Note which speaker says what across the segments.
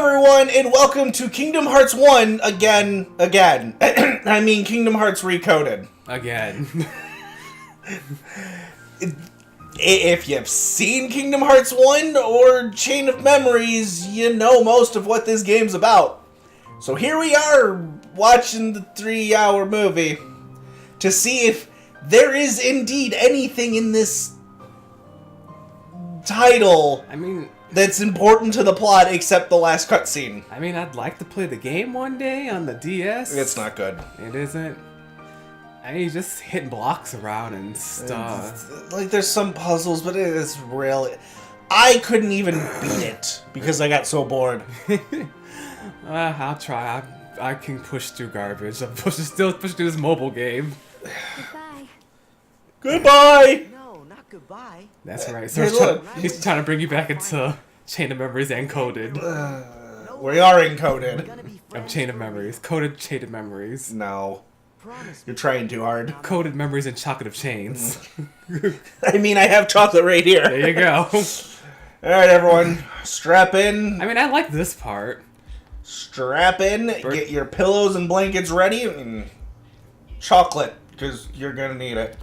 Speaker 1: everyone, and welcome to Kingdom Hearts 1 again. I mean, Kingdom Hearts Recoded.
Speaker 2: Again.
Speaker 1: If you've seen Kingdom Hearts 1 or Chain of Memories, you know most of what this game's about. So here we are, watching the 3-hour movie to see if there is indeed anything in this title that's important to the plot except the last cutscene.
Speaker 2: I mean, I'd like to play the game one day on the DS.
Speaker 1: It's not good.
Speaker 2: It isn't. I mean, you just hit blocks around and stuff.
Speaker 1: Like, there's some puzzles, but it's really... I couldn't even beat it because I got so bored.
Speaker 2: I'll try. I can push through garbage. I'm still push through this mobile game.
Speaker 3: Goodbye.
Speaker 1: Goodbye!
Speaker 3: No, not goodbye.
Speaker 2: That's right. So
Speaker 1: Hey,
Speaker 2: he's trying to bring you back into Chain of Memories and Coded.
Speaker 1: We are encoded.
Speaker 2: Chain of Memories. Coded Chain of Memories.
Speaker 1: No.
Speaker 3: Promise
Speaker 1: You're trying too hard.
Speaker 2: Coded Memories and Chocolate of Chains.
Speaker 1: I mean, I have chocolate right here.
Speaker 2: There you go.
Speaker 1: Alright, everyone. Strap in.
Speaker 2: I mean, I like this part.
Speaker 1: Strap in. Get your pillows and blankets ready. And chocolate, because you're going to need it.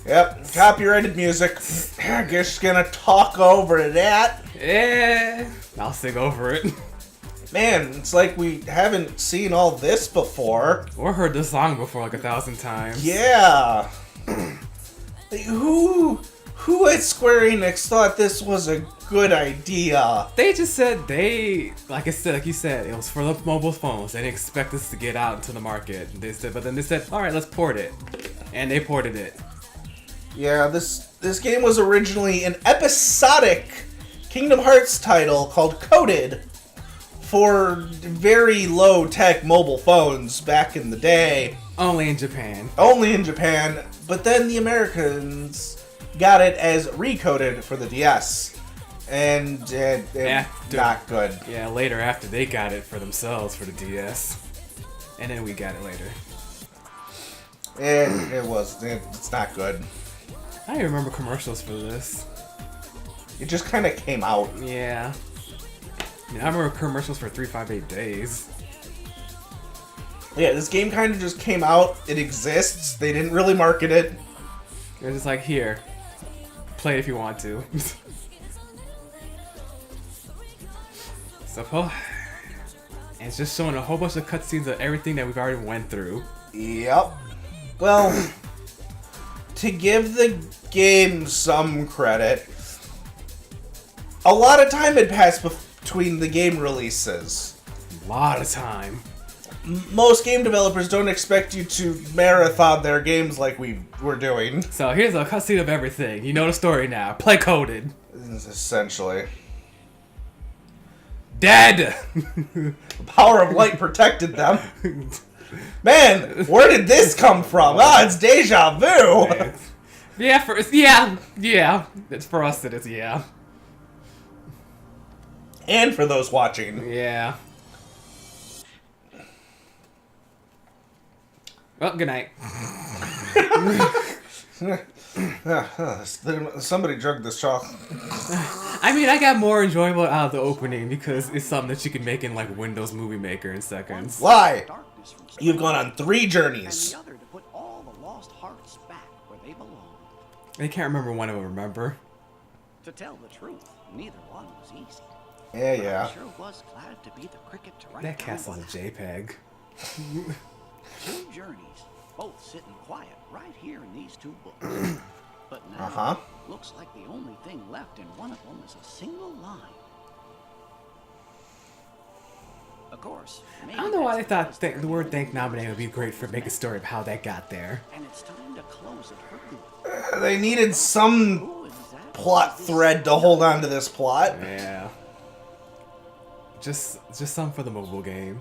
Speaker 1: Yep, copyrighted music. Just gonna talk over that.
Speaker 2: Yeah, I'll sing over it.
Speaker 1: Man, it's like we haven't seen all this before.
Speaker 2: Or heard this song before like 1,000 times.
Speaker 1: Yeah. Who at Square Enix thought this was a good idea?
Speaker 2: They just said like you said, it was for the mobile phones. They didn't expect this to get out into the market. But then they said, all right, let's port it, and they ported it. Yeah,
Speaker 1: this game was originally an episodic Kingdom Hearts title called Coded for very low-tech mobile phones back in the day.
Speaker 2: Only in Japan.
Speaker 1: Only in Japan, but then the Americans got it as Recoded for the DS. And not good.
Speaker 2: Yeah, later after they got it for themselves for the DS. And then we got it later.
Speaker 1: It's not good.
Speaker 2: I don't even remember commercials for this.
Speaker 1: It just kind of came out.
Speaker 2: Yeah. I mean, I remember commercials for 358 Days.
Speaker 1: Yeah, this game kind of just came out. It exists. They didn't really market it.
Speaker 2: They're just like, here, play it if you want to. And it's just showing a whole bunch of cutscenes of everything that we've already went through.
Speaker 1: Yep. Well, to give the game some credit, a lot of time had passed between the game releases.
Speaker 2: A lot of time.
Speaker 1: Most game developers don't expect you to marathon their games like we were doing.
Speaker 2: So here's a cutscene of everything. You know the story now. Play Coded.
Speaker 1: Essentially.
Speaker 2: Dead!
Speaker 1: The power of light protected them. Man, where did this come from? Ah, it's deja vu!
Speaker 2: Yeah. It's for us that it's yeah.
Speaker 1: And for those watching.
Speaker 2: Yeah. Well, good night.
Speaker 1: Somebody drugged this chocolate.
Speaker 2: I mean, I got more enjoyable out of the opening because it's something that you can make in like Windows Movie Maker in seconds.
Speaker 1: Lie! You've gone on 3 journeys.
Speaker 3: and the other to put all the lost hearts back where they belong.
Speaker 2: I can't remember one of them, remember?
Speaker 3: To tell the truth, neither one was easy.
Speaker 1: Yeah.
Speaker 3: I sure was glad to be the cricket to write
Speaker 2: That
Speaker 3: down
Speaker 2: castle's a
Speaker 3: what
Speaker 2: JPEG.
Speaker 3: 2 journeys, both sitting quiet right here in these 2 books. But now, looks like the only thing left in one of them is a single line. Of course,
Speaker 2: I don't know why they thought the word "thank nominating" would be great for making a story of how that got there.
Speaker 3: And it's time to close it for good.
Speaker 1: They needed some plot thread to hold on to this plot.
Speaker 2: Yeah. Just something for the mobile game.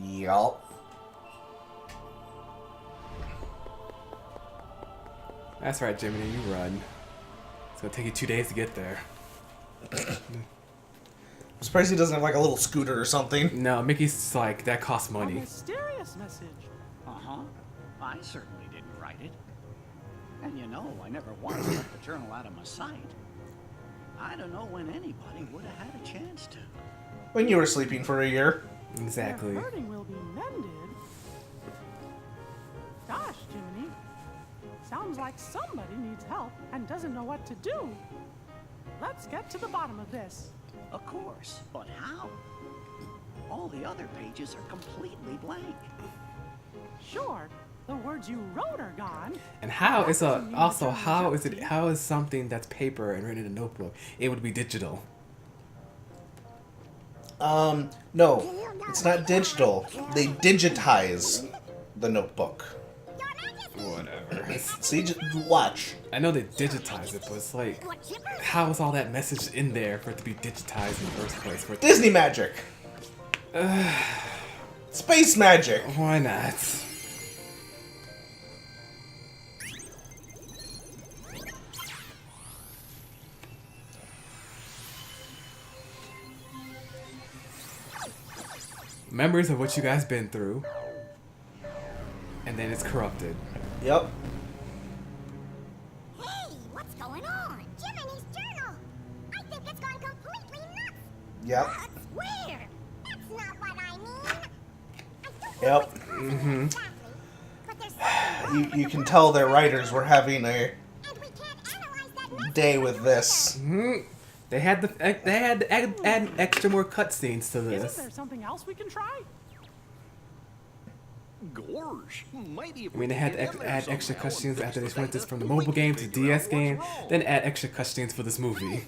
Speaker 1: Yup.
Speaker 2: That's right, Jiminy, you run. It's gonna take you 2 days to get there.
Speaker 1: I'm surprised he doesn't have like a little scooter or something.
Speaker 2: No, Mickey's like, that costs money.
Speaker 4: A mysterious message.
Speaker 3: I certainly didn't write it. And you know, I never once let the journal out of my sight. I don't know when anybody would have had a chance to.
Speaker 1: When you were sleeping for a year.
Speaker 2: Exactly.
Speaker 4: Their hurting will be mended. Gosh, Jiminy. Sounds like somebody needs help and doesn't know what to do. Let's get to the bottom of this.
Speaker 3: Of course, but how? All the other pages are completely blank.
Speaker 4: Sure, the words you wrote are gone.
Speaker 2: And how is
Speaker 4: That doesn't mean
Speaker 2: also
Speaker 4: the
Speaker 2: how
Speaker 4: journal's
Speaker 2: is it
Speaker 4: empty.
Speaker 2: how is something that's paper and written in a notebook able to be digital?
Speaker 1: No, it's not digital. They digitize the notebook.
Speaker 2: Whatever.
Speaker 1: See, just watch.
Speaker 2: I know they digitize it, but it's like, how is all that message in there for it to be digitized in the first place? For it to,
Speaker 1: Disney magic. Space magic.
Speaker 2: why not? Memories of what you guys been through, and then it's corrupted.
Speaker 1: Yep.
Speaker 5: Hey, what's going on? Jiminy's journal. I think it's gone completely nuts.
Speaker 1: Yep.
Speaker 5: Nuts? Where? That's not what I mean. I don't know
Speaker 1: Yep.
Speaker 5: what's causing it exactly, but there's something wrong
Speaker 1: You
Speaker 5: with
Speaker 1: can
Speaker 5: the
Speaker 1: tell their
Speaker 5: message.
Speaker 1: writers were having a
Speaker 5: And we can't analyze that message
Speaker 1: day
Speaker 5: for
Speaker 1: with
Speaker 5: you
Speaker 1: this.
Speaker 5: either.
Speaker 2: They had to add extra more cutscenes to
Speaker 4: Isn't
Speaker 2: this.
Speaker 4: there something else we can try?
Speaker 6: Gorge, maybe if
Speaker 2: I mean, they had to add extra cutscenes after they went this from the mobile game to DS game, then add extra cutscenes for this movie.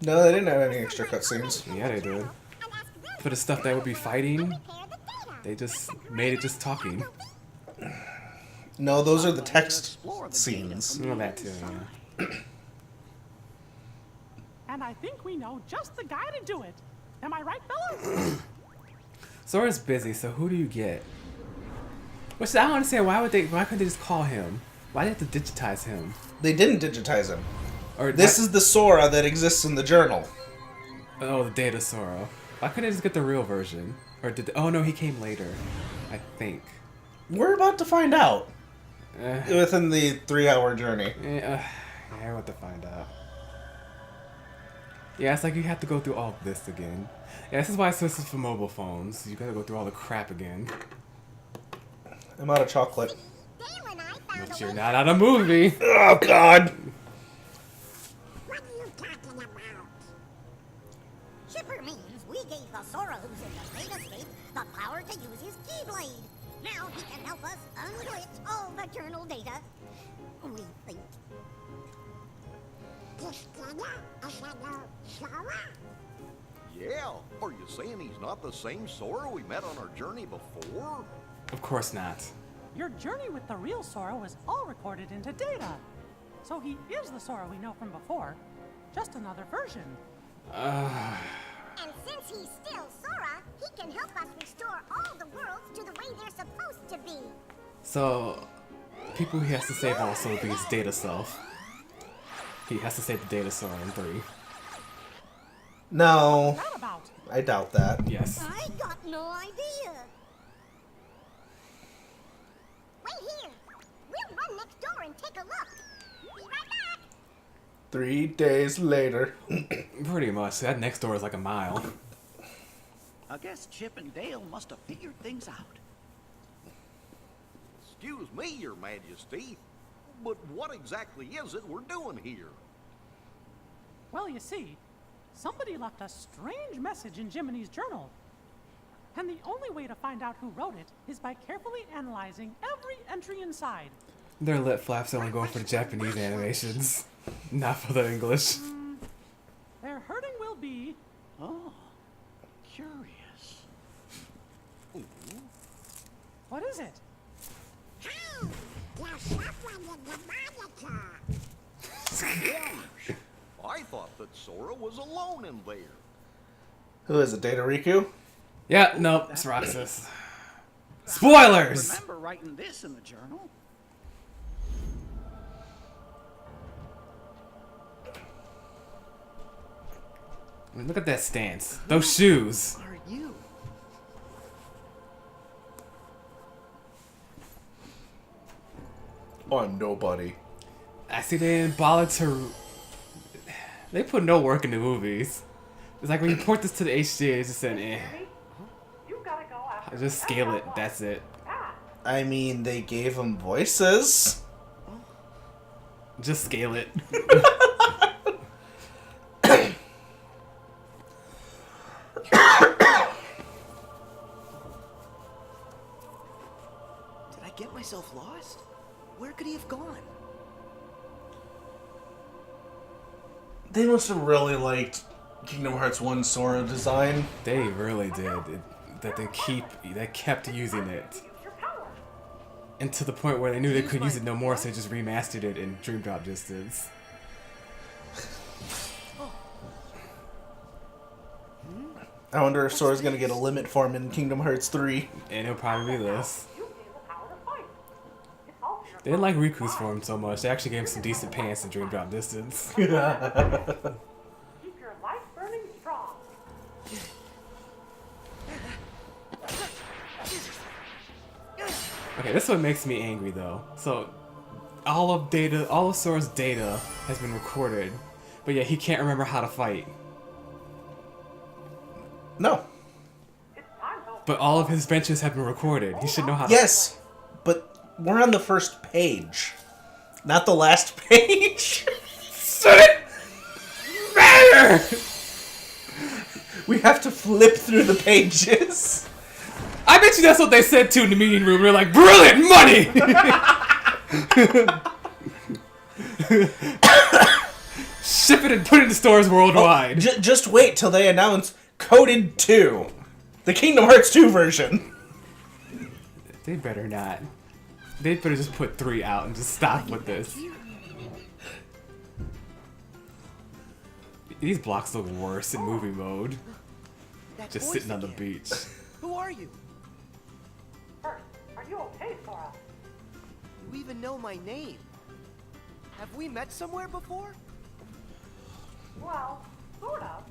Speaker 1: No, they didn't have any extra cutscenes.
Speaker 2: Yeah, they did.
Speaker 5: And ask them
Speaker 2: For the stuff that would be fighting,
Speaker 5: to compare the data.
Speaker 2: they just made it just talking.
Speaker 1: No, those are the
Speaker 3: To
Speaker 1: text
Speaker 3: explore the data
Speaker 1: scenes.
Speaker 3: from
Speaker 2: Well,
Speaker 3: the
Speaker 2: that too,
Speaker 3: inside.
Speaker 2: yeah.
Speaker 4: And I think we know just the guy to do it. Am I right, fellas?
Speaker 2: Sora's busy, so who do you get? Which I don't understand. Why couldn't they just call him? Why did they have to digitize him?
Speaker 1: They didn't digitize him.
Speaker 2: Or
Speaker 1: This is the Sora that exists in the journal.
Speaker 2: oh, the Data Sora. Why couldn't they just get the real version? Or did oh no, he came later, I think.
Speaker 1: We're about to find out
Speaker 2: Eh,
Speaker 1: within the 3-hour journey.
Speaker 2: yeah, I want to find out. Yeah, it's like you have to go through all this again. Yeah, this is why this is for mobile phones. You gotta go through all the crap again.
Speaker 1: I'm out of chocolate.
Speaker 5: Dale and I found
Speaker 2: But
Speaker 5: a
Speaker 2: you're
Speaker 5: way
Speaker 2: not on a movie.
Speaker 1: Oh, God.
Speaker 5: What are you talking about? Chipper means we gave the Sora who's in the Datascape the power to use his Keyblade. Now he can help us unglitch all the journal data. We think.
Speaker 6: Yeah, are you saying he's not the same Sora we met on our journey before?
Speaker 2: Of course not.
Speaker 4: Your journey with the real Sora was all recorded into data. So he is the Sora we know from before, just another version.
Speaker 5: And since he's still Sora, he can help us restore all the worlds to the way they're supposed to be.
Speaker 2: So, people he has to save also will be his Data self. He has to save the Data Sora in 3.
Speaker 1: No,
Speaker 4: That about?
Speaker 1: I doubt that.
Speaker 2: Yes.
Speaker 5: I got no idea. Wait here. We'll run next door and take a look. Be right back.
Speaker 1: 3 days later.
Speaker 2: Pretty much. That next door is like a mile.
Speaker 3: I guess Chip and Dale must have figured things out.
Speaker 6: Excuse me, Your Majesty, but what exactly is it we're doing here?
Speaker 4: Well, you see, somebody left a strange message in Jiminy's journal. And the only way to find out who wrote it is by carefully analyzing every entry inside.
Speaker 2: Their lip flaps only going for the Japanese animations, not for the English.
Speaker 4: Their hurting will be...
Speaker 3: Oh, curious.
Speaker 4: What is it?
Speaker 6: I thought that Sora was alone in there.
Speaker 1: Who is it, Data Riku?
Speaker 2: Yeah, nope, it's Roxas. Spoilers!
Speaker 3: Remember writing this in the journal?
Speaker 2: I mean, look at that stance. Those shoes.
Speaker 3: Are you?
Speaker 1: on nobody.
Speaker 2: I see they didn't bother to. They put no work into movies. It's like when you port this to the HD, it's just an eh.
Speaker 4: You gotta go after
Speaker 2: Just scale it. That's it.
Speaker 1: I mean, they gave them voices.
Speaker 2: Just scale it.
Speaker 7: Did I get myself lost? Where could he have gone?
Speaker 1: They must have really liked Kingdom Hearts 1 Sora design.
Speaker 2: They really did. They kept using it. And to the point where they knew they couldn't use it no more, so they just remastered it in Dream Drop Distance.
Speaker 1: I wonder if Sora's gonna get a limit form in Kingdom Hearts 3.
Speaker 2: And it'll probably be this. They didn't like Riku's form so much. They actually gave him some decent pants in Dream Drop Distance.
Speaker 4: Keep your life burning strong.
Speaker 2: Okay, this one makes me angry though. So, all of Sora's data has been recorded, but yet he can't remember how to fight.
Speaker 1: No.
Speaker 2: But all of his adventures have been recorded. He should know how to.
Speaker 1: Yes, but we're on the first page, not the last page.
Speaker 2: Matter!
Speaker 1: We have to flip through the pages.
Speaker 2: I bet you that's what they said too in the meeting room. They're like, brilliant money! Ship it and put it in stores worldwide.
Speaker 1: Just wait till they announce Coded 2. The Kingdom Hearts 2 version.
Speaker 2: They better not. They better just put 3 out and just stop with this. These blocks look worse in movie mode.
Speaker 7: That
Speaker 2: Just
Speaker 7: voice
Speaker 2: sitting on the
Speaker 7: again.
Speaker 2: beach.
Speaker 7: Who are you?
Speaker 4: First, are you okay, Sora?
Speaker 7: You even know my name. Have we met somewhere before?
Speaker 4: Well, sort of.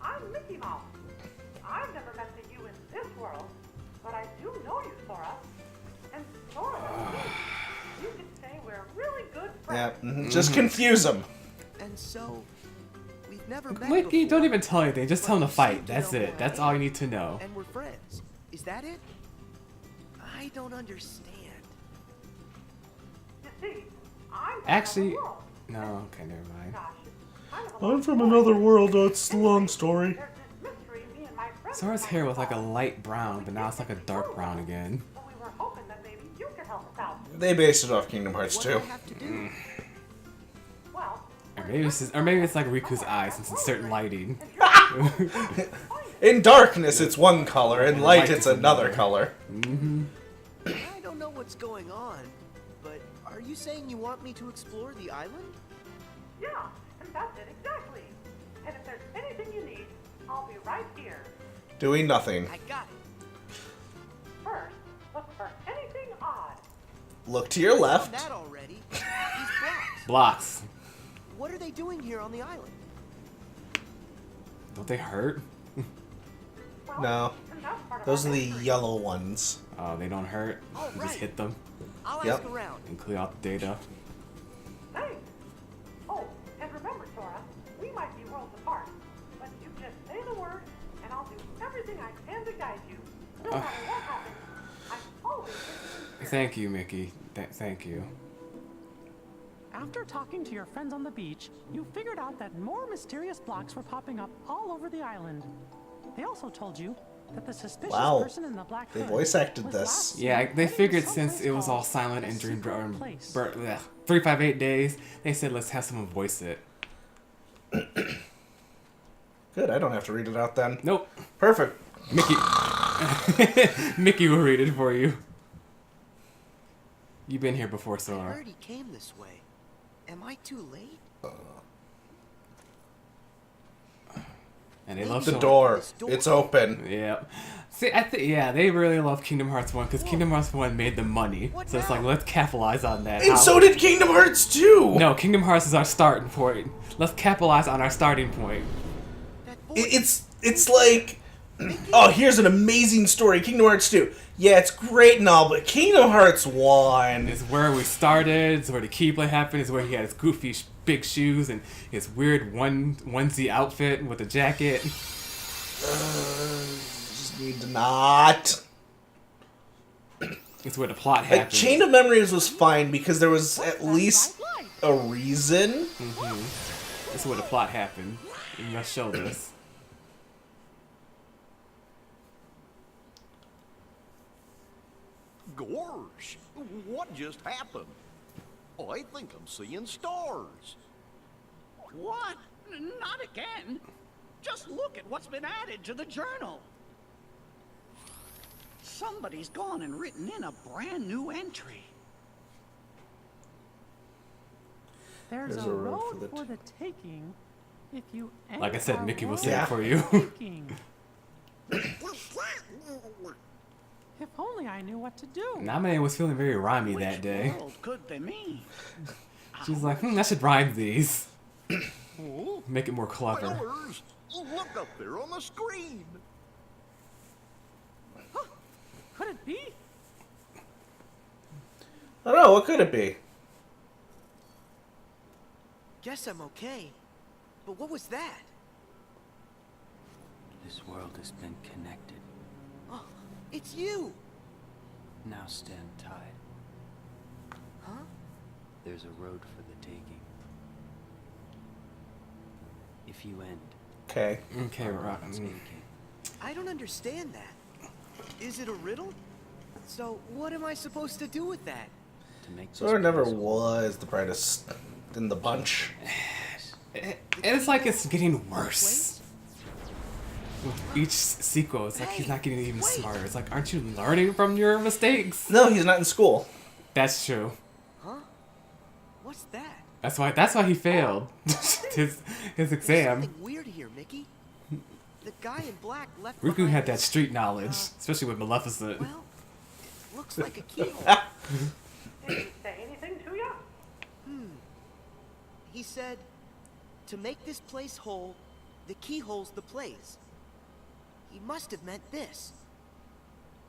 Speaker 4: I'm Mickey Mouse. I've never met you in this world, but I do know you, Sora. And Sora, you could say we're really good
Speaker 1: Yeah,
Speaker 4: friends.
Speaker 1: just confuse them.
Speaker 7: And so, we've never met
Speaker 2: Mickey,
Speaker 7: before,
Speaker 2: don't even tell anything. Just tell him to
Speaker 7: but you
Speaker 2: fight.
Speaker 7: seem to
Speaker 2: That's
Speaker 7: know
Speaker 2: it.
Speaker 7: who
Speaker 2: That's
Speaker 7: I
Speaker 2: all
Speaker 7: am,
Speaker 2: you need to know.
Speaker 7: And we're friends. Is that it? I don't understand.
Speaker 4: You see, I'm from
Speaker 2: Actually,
Speaker 4: another world.
Speaker 2: no. Okay, never mind.
Speaker 4: Gosh, it's kind of a
Speaker 1: I'm
Speaker 4: long
Speaker 1: from
Speaker 4: story.
Speaker 1: another world. It's a long story.
Speaker 4: There's this mystery me and my friends
Speaker 2: Sora's
Speaker 4: might
Speaker 2: hair was like a
Speaker 4: solve.
Speaker 2: light brown, but now it's like a dark brown again.
Speaker 4: So we were hoping that maybe you could help us out.
Speaker 1: They based it off Kingdom Hearts
Speaker 7: What
Speaker 1: 2.
Speaker 7: do I have to do?
Speaker 4: Well,
Speaker 2: Or maybe it's like Riku's eyes since it's certain lighting.
Speaker 1: In darkness, it's one color. In light, it's another color.
Speaker 7: I don't know what's going on, but are you saying you want me to explore the island?
Speaker 4: yeah, and that's it exactly. And if there's anything you need, I'll be right here.
Speaker 1: Doing nothing.
Speaker 7: I got it.
Speaker 4: First, look for anything odd.
Speaker 1: Look to your
Speaker 7: Done
Speaker 1: left.
Speaker 7: that already. These blocks.
Speaker 2: Blocks.
Speaker 7: What are they doing here on the island?
Speaker 2: Don't they hurt?
Speaker 4: Well,
Speaker 1: No.
Speaker 4: and that's part of
Speaker 1: Those are
Speaker 4: our
Speaker 1: the
Speaker 4: mystery.
Speaker 1: yellow ones.
Speaker 2: Oh, they don't hurt.
Speaker 7: Oh,
Speaker 2: You just
Speaker 7: right.
Speaker 2: hit them
Speaker 7: I'll
Speaker 1: Yep.
Speaker 7: ask around.
Speaker 2: and clear out the data.
Speaker 4: Thanks. Oh, and remember, Sora, we might be worlds apart, but you just say the word, and I'll do everything I can to guide you. No matter what happens, I'm always with you.
Speaker 2: Thank you, Mickey. Thank you.
Speaker 4: After talking to your friends on the beach, you figured out that more mysterious blocks were popping up all over the island. They also told you that the suspicious
Speaker 1: Wow.
Speaker 4: person in the black
Speaker 1: They
Speaker 4: hood
Speaker 1: voice acted
Speaker 4: was
Speaker 1: this.
Speaker 4: last
Speaker 2: Yeah,
Speaker 4: seen
Speaker 2: they
Speaker 4: heading to
Speaker 2: figured
Speaker 4: some
Speaker 2: since
Speaker 4: place
Speaker 2: it was all
Speaker 4: called
Speaker 2: silent
Speaker 4: the
Speaker 2: in Dream
Speaker 4: Secret Place.
Speaker 2: 358 days, they said let's have someone voice it.
Speaker 1: Good, I don't have to read it out then.
Speaker 2: Nope.
Speaker 1: Perfect.
Speaker 2: Mickey. Mickey will read it for you. You've been here before,
Speaker 7: I
Speaker 2: Sora.
Speaker 7: heard he came this way. Am I too late?
Speaker 2: And they love
Speaker 1: The
Speaker 2: showing-
Speaker 1: door.
Speaker 7: This door.
Speaker 1: It's open.
Speaker 2: Yeah. See, yeah, they really love Kingdom Hearts 1 because Kingdom Hearts 1 made them money.
Speaker 7: What
Speaker 2: So it's
Speaker 7: now?
Speaker 2: like, let's capitalize on that.
Speaker 1: And
Speaker 2: How-
Speaker 1: so did Kingdom Hearts 2!
Speaker 2: No, Kingdom Hearts is our starting point. Let's capitalize on our starting point.
Speaker 7: That voice.
Speaker 1: It's like Oh, here's an amazing story. Kingdom Hearts 2. Yeah, it's great and all, but Kingdom Hearts 1.
Speaker 2: It's where we started. It's where the Keyblade happened. It's where he had his goofy big shoes and his weird onesie outfit with a jacket.
Speaker 1: Just need to not.
Speaker 2: It's where the plot happened.
Speaker 1: Like, Chain of Memories was fine because there was at least a reason.
Speaker 2: It's where the plot happened. You must show this.
Speaker 6: Gorge, what just happened? Oh, I think I'm seeing stars.
Speaker 3: What? Not again. Just look at what's been added to the journal. Somebody's gone and written in a brand new entry.
Speaker 4: There's a road for the taking if you
Speaker 2: Like I said,
Speaker 4: enter
Speaker 2: Mickey will
Speaker 4: road
Speaker 2: say it for you.
Speaker 4: taking. If only I knew what to do.
Speaker 2: Naminé was feeling very rhymey that day.
Speaker 3: Which world could they mean?
Speaker 2: She's like, I should rhyme these.
Speaker 3: Oh,
Speaker 2: Make it more clever.
Speaker 6: Fellas, look up there on the screen.
Speaker 4: Could it be?
Speaker 1: I don't know, what could it be?
Speaker 7: Guess I'm okay. But what was that?
Speaker 8: This world has been connected.
Speaker 7: Oh, it's you!
Speaker 8: Now stand tied.
Speaker 7: Huh?
Speaker 8: There's a road for the taking. If you end,
Speaker 1: Okay.
Speaker 2: Okay, right.
Speaker 8: it's aching.
Speaker 7: I don't understand that. Is it a riddle? So, what am I supposed to do with that?
Speaker 8: To make
Speaker 1: Sora never
Speaker 8: place whole.
Speaker 1: was the brightest in the bunch.
Speaker 2: And it's like it's getting worse. With each sequel, it's like he's not getting even smarter. It's like, aren't you learning from your mistakes?
Speaker 1: No, he's not in school.
Speaker 2: That's true.
Speaker 7: Huh? What's that?
Speaker 2: That's why he failed his
Speaker 7: There's
Speaker 2: exam.
Speaker 7: something weird here, Mickey. The guy in black left
Speaker 2: Riku
Speaker 7: behind
Speaker 2: had that
Speaker 7: this-
Speaker 2: street knowledge, especially with Maleficent.
Speaker 7: Well, it looks like a keyhole.
Speaker 4: Did he say anything to you?
Speaker 7: He said, to make this place whole, the keyhole's the place. He must have meant this.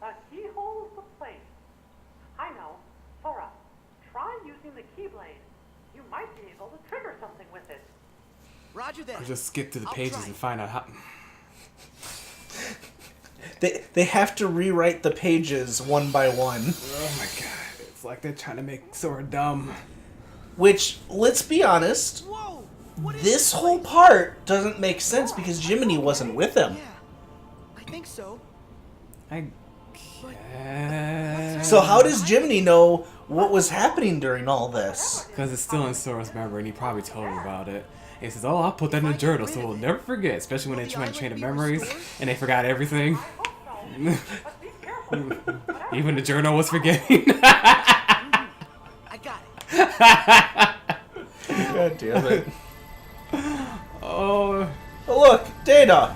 Speaker 4: The keyhole's the place. I know. Sora, try using the Keyblade. You might be able to trigger something with it.
Speaker 7: Roger that.
Speaker 2: Or just skip to the
Speaker 7: I'll
Speaker 2: pages
Speaker 7: try.
Speaker 2: and find out how.
Speaker 1: They have to rewrite the pages one by one.
Speaker 2: Oh my god. It's like they're trying to make Sora dumb.
Speaker 1: Which, let's be honest,
Speaker 7: Whoa! What is
Speaker 1: this whole part doesn't make sense because Jiminy wasn't with him.
Speaker 7: Yeah, I think so.
Speaker 2: I guess.
Speaker 1: So how does Jiminy know what was happening during all this?
Speaker 2: Because it's still in Sora's memory, and he probably told him about it. And he says, "Oh, I'll put that in the journal, so we'll never forget." Especially when they try to chain of memories, and they forgot everything.
Speaker 4: But be careful.
Speaker 2: Even the journal was forgetting.
Speaker 7: I got it.
Speaker 1: God damn it.
Speaker 2: Oh,
Speaker 1: Oh, look, Data!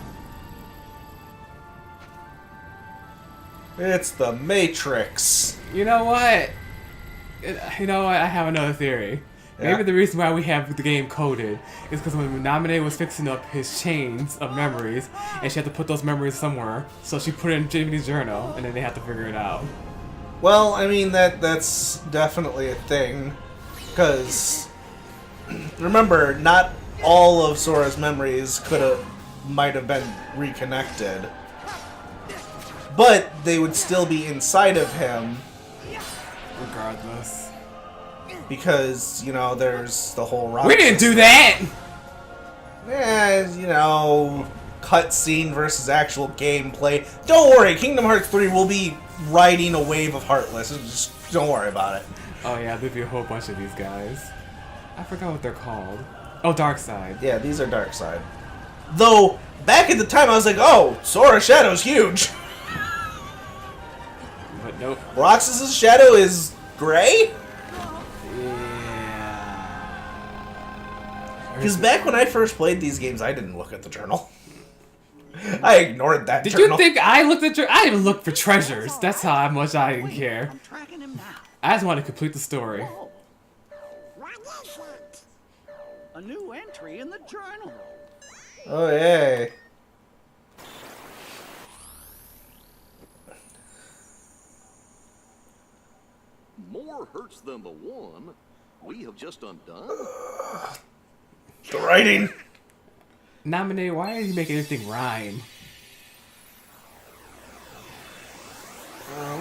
Speaker 1: It's the Matrix.
Speaker 2: you know what? I have another theory.
Speaker 1: Yeah.
Speaker 2: Maybe the reason why we have the game coded is because when Naminé was fixing up his chains of memories, and she had to put those memories somewhere, so she put it in Jimmy's journal, and then they had to figure it out.
Speaker 1: Well, I mean, that's definitely a thing. Because, remember, not all of Sora's memories might have been reconnected. But they would still be inside of him
Speaker 2: Regardless.
Speaker 1: because, there's the whole rock.
Speaker 2: We didn't do that!
Speaker 1: Cutscene versus actual gameplay. Don't worry, Kingdom Hearts 3 will be riding a wave of Heartless. Just don't worry about it.
Speaker 2: Oh yeah, there'd be a whole bunch of these guys. I forgot what they're called. Oh, Darkseid.
Speaker 1: Yeah, these are Darkseid. Though, back at the time, I was like, oh, Sora Shadow's huge.
Speaker 2: But nope.
Speaker 1: Roxas's shadow is gray?
Speaker 2: Yeah.
Speaker 1: Because back when I first played these games, I didn't look at the journal. I ignored that
Speaker 2: Did
Speaker 1: journal.
Speaker 2: you think I looked at I didn't look for treasures. That's how much I didn't care.
Speaker 3: I'm tracking him now.
Speaker 2: I just wanted to complete the story.
Speaker 3: Whoa,
Speaker 5: What is it?
Speaker 3: a new entry in the journal.
Speaker 1: Oh, yay.
Speaker 6: hurts than the one we have just undone.
Speaker 1: The writing.
Speaker 2: Nominate, why are you making anything rhyme?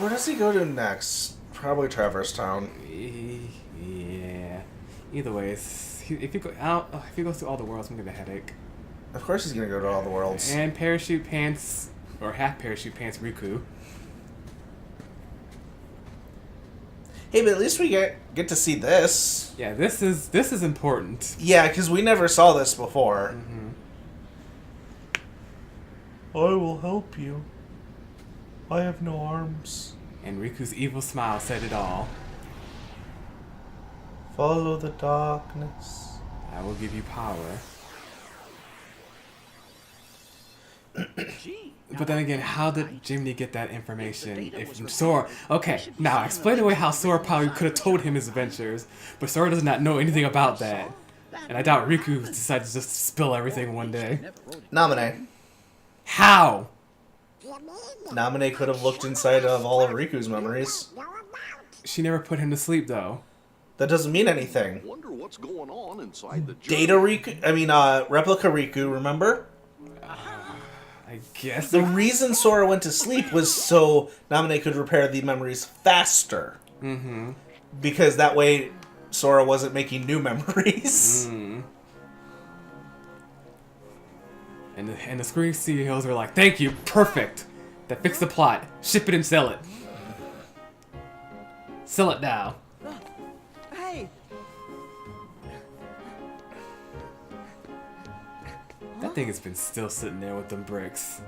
Speaker 1: Where does he go to next? Probably Traverse Town.
Speaker 2: Yeah. Either way, if he goes to all the worlds, I'm gonna get a headache.
Speaker 1: Of course he's gonna go to all the worlds.
Speaker 2: And parachute pants, or half parachute pants, Riku.
Speaker 1: Hey, but at least we get to see this.
Speaker 2: Yeah, this is important.
Speaker 1: Yeah, because we never saw this before. I will help you. I have no arms.
Speaker 2: And Riku's evil smile said it all.
Speaker 1: Follow the darkness.
Speaker 2: I will give you power.
Speaker 3: Gee,
Speaker 2: But then again, how did Jiminy get that information? If Sora... Okay, now explain away how Sora probably could have told him his adventures, but Sora does not know anything about that. And I doubt Riku decided to just spill everything one day.
Speaker 1: Naminé.
Speaker 2: How?
Speaker 1: Naminé could have looked inside of all of Riku's memories.
Speaker 2: She never put him to sleep, though.
Speaker 1: That doesn't mean anything.
Speaker 6: Wonder what's going on inside the
Speaker 1: Data Riku... Replica Riku, remember?
Speaker 2: I guess.
Speaker 1: The reason Sora went to sleep was so Naminé could repair the memories faster.
Speaker 2: Mm-hmm.
Speaker 1: Because that way Sora wasn't making new memories.
Speaker 2: And the Screen CEOs were like, thank you, perfect. That fixed the plot. Ship it and sell it. Sell it now.
Speaker 7: Hey!
Speaker 2: That thing has been still sitting there with them bricks.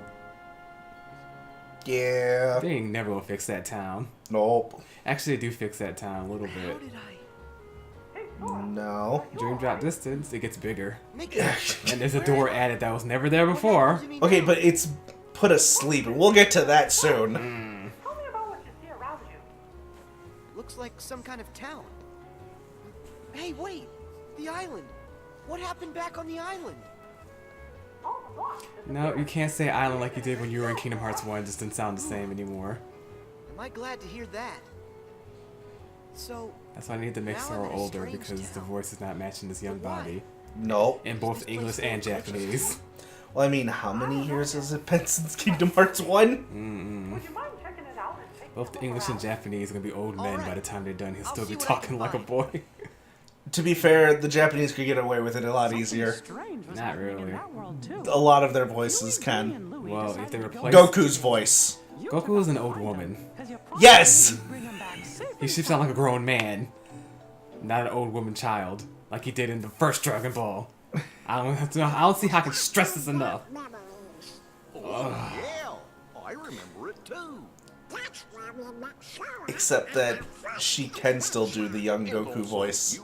Speaker 1: Yeah.
Speaker 2: They ain't never gonna fix that town.
Speaker 1: Nope.
Speaker 2: Actually, they do fix that town a little
Speaker 7: How
Speaker 2: bit.
Speaker 7: did I
Speaker 1: No.
Speaker 2: Dream drop distance, it gets bigger.
Speaker 7: make it?
Speaker 2: And there's a door added that was never there before.
Speaker 1: Okay, but it's put asleep, and we'll get to that soon.
Speaker 4: Tell me about what you see around you.
Speaker 7: Looks like some kind of town. Hey, wait! The island! What happened back on the island?
Speaker 4: All the blocks.
Speaker 2: No, you can't say island like you did when you were in Kingdom Hearts 1. It just didn't sound the same anymore.
Speaker 7: Am I glad to hear that? So,
Speaker 2: That's why I need to make
Speaker 7: Now I'm
Speaker 2: Sora
Speaker 7: in a
Speaker 2: older,
Speaker 7: strange
Speaker 2: because the
Speaker 7: town.
Speaker 2: voice is not matching this young
Speaker 7: But why?
Speaker 2: body.
Speaker 1: Nope.
Speaker 2: In both
Speaker 7: Is this
Speaker 2: English
Speaker 7: place
Speaker 2: and
Speaker 7: full of treasures
Speaker 2: Japanese.
Speaker 1: Well, I mean, how many years has it been since Kingdom Hearts 1?
Speaker 4: Would you mind checking it out and taking
Speaker 2: Both
Speaker 4: a
Speaker 2: the
Speaker 4: look
Speaker 2: English and
Speaker 4: around?
Speaker 2: Japanese are gonna be old men by
Speaker 7: Alright.
Speaker 2: the time they're done. He'll
Speaker 7: I'll
Speaker 2: still be
Speaker 7: see what I
Speaker 2: talking
Speaker 7: can
Speaker 2: like a
Speaker 7: find.
Speaker 2: boy.
Speaker 1: To be fair, the Japanese could get away with it a lot
Speaker 4: Something
Speaker 1: easier.
Speaker 4: strange was
Speaker 2: Not
Speaker 4: happening
Speaker 2: really.
Speaker 4: in that world, too.
Speaker 1: A lot of their voices
Speaker 4: Louie,
Speaker 1: can.
Speaker 4: Louie, and Louie
Speaker 2: Well,
Speaker 4: decided
Speaker 2: if they
Speaker 4: to
Speaker 2: replace-
Speaker 4: go-
Speaker 1: Goku's voice.
Speaker 4: You
Speaker 2: Goku
Speaker 4: took
Speaker 2: is
Speaker 4: us
Speaker 2: an
Speaker 4: to
Speaker 2: old
Speaker 4: find him,
Speaker 2: woman.
Speaker 4: 'cause you promised
Speaker 1: Yes!
Speaker 4: you'd bring him back safe
Speaker 2: He
Speaker 4: and
Speaker 2: should sound like a
Speaker 4: sound.
Speaker 2: grown man, not an old woman child, like he did in the first Dragon Ball. I don't see how I can stress this enough.
Speaker 6: Oh, yeah. I remember it too.
Speaker 1: Except that she can still do the young Goku voice.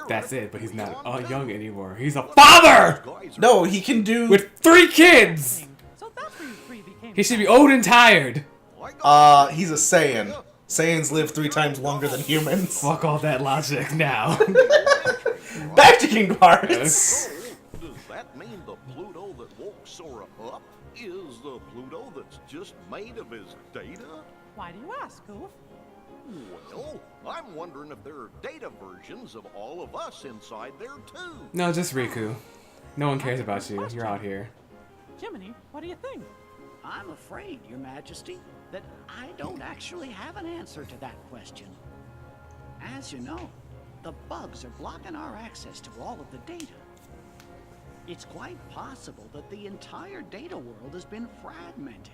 Speaker 2: That's it, but he's not young anymore. He's a father
Speaker 1: No, he can do...
Speaker 2: with 3 kids.
Speaker 4: So that's where you three became
Speaker 2: He should be old and tired.
Speaker 1: He's a Saiyan. Saiyans live 3 times longer than humans.
Speaker 2: Fuck all that logic now.
Speaker 1: Back to Kingdom Hearts!
Speaker 6: So, does that mean the Pluto that woke Sora up is the Pluto that's just made of his data?
Speaker 4: Why do you ask, Goof?
Speaker 6: Well, I'm wondering if there are data versions of all of us inside there too.
Speaker 2: No, just Riku. No one cares about you. You're out here.
Speaker 4: Jiminy, what do you think?
Speaker 3: I'm afraid, Your Majesty, that I don't actually have an answer to that question. As you know, the bugs are blocking our access to all of the data. It's quite possible that the entire data world has been fragmented,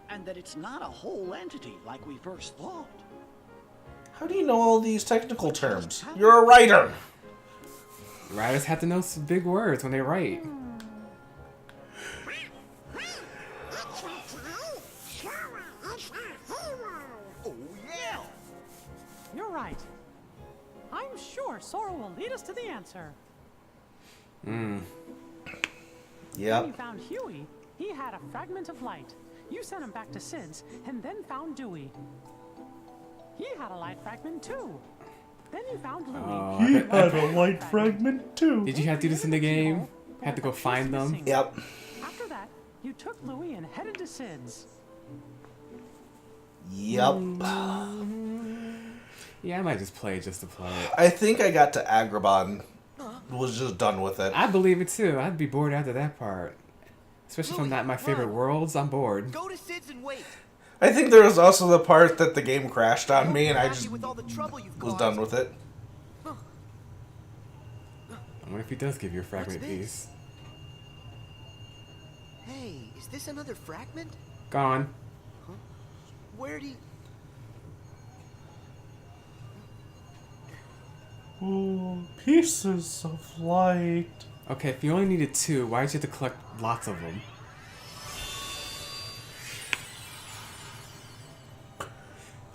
Speaker 3: and that it's not a whole entity like we first thought.
Speaker 1: How do you know all these technical terms? You're a writer!
Speaker 2: Writers have to know some big words when they write.
Speaker 6: Oh yeah.
Speaker 4: You're right. I'm sure Sora will lead us to the answer. When you
Speaker 1: Yep.
Speaker 4: found Huey, he had a fragment of light. You sent him back to Sid's, and then found Dewey. He had a light fragment too. Then you found Louie.
Speaker 2: I bet-
Speaker 1: Had a light fragment too.
Speaker 2: Did you have to do this in the game? Had to go find them?
Speaker 1: Yep.
Speaker 4: After that, you took Louie and headed to Sid's.
Speaker 1: Yep.
Speaker 2: Yeah, I might just play just to play it.
Speaker 1: I think I got to Agrabah and was just done with it.
Speaker 2: I believe it too. I'd be bored after that part. Especially if I'm not my favorite worlds, I'm bored.
Speaker 7: Go to Sid's and wait.
Speaker 1: I think there was also the part that the game crashed on me and I just
Speaker 7: With all the trouble you've
Speaker 1: was
Speaker 7: caused.
Speaker 1: done with it.
Speaker 2: I wonder if he does give you a fragment
Speaker 7: What's this?
Speaker 2: piece.
Speaker 7: Hey, is this another fragment?
Speaker 2: Gone.
Speaker 7: Where do you...
Speaker 1: Ooh, pieces of light.
Speaker 2: Okay, if you only needed 2, why did you have to collect lots of them?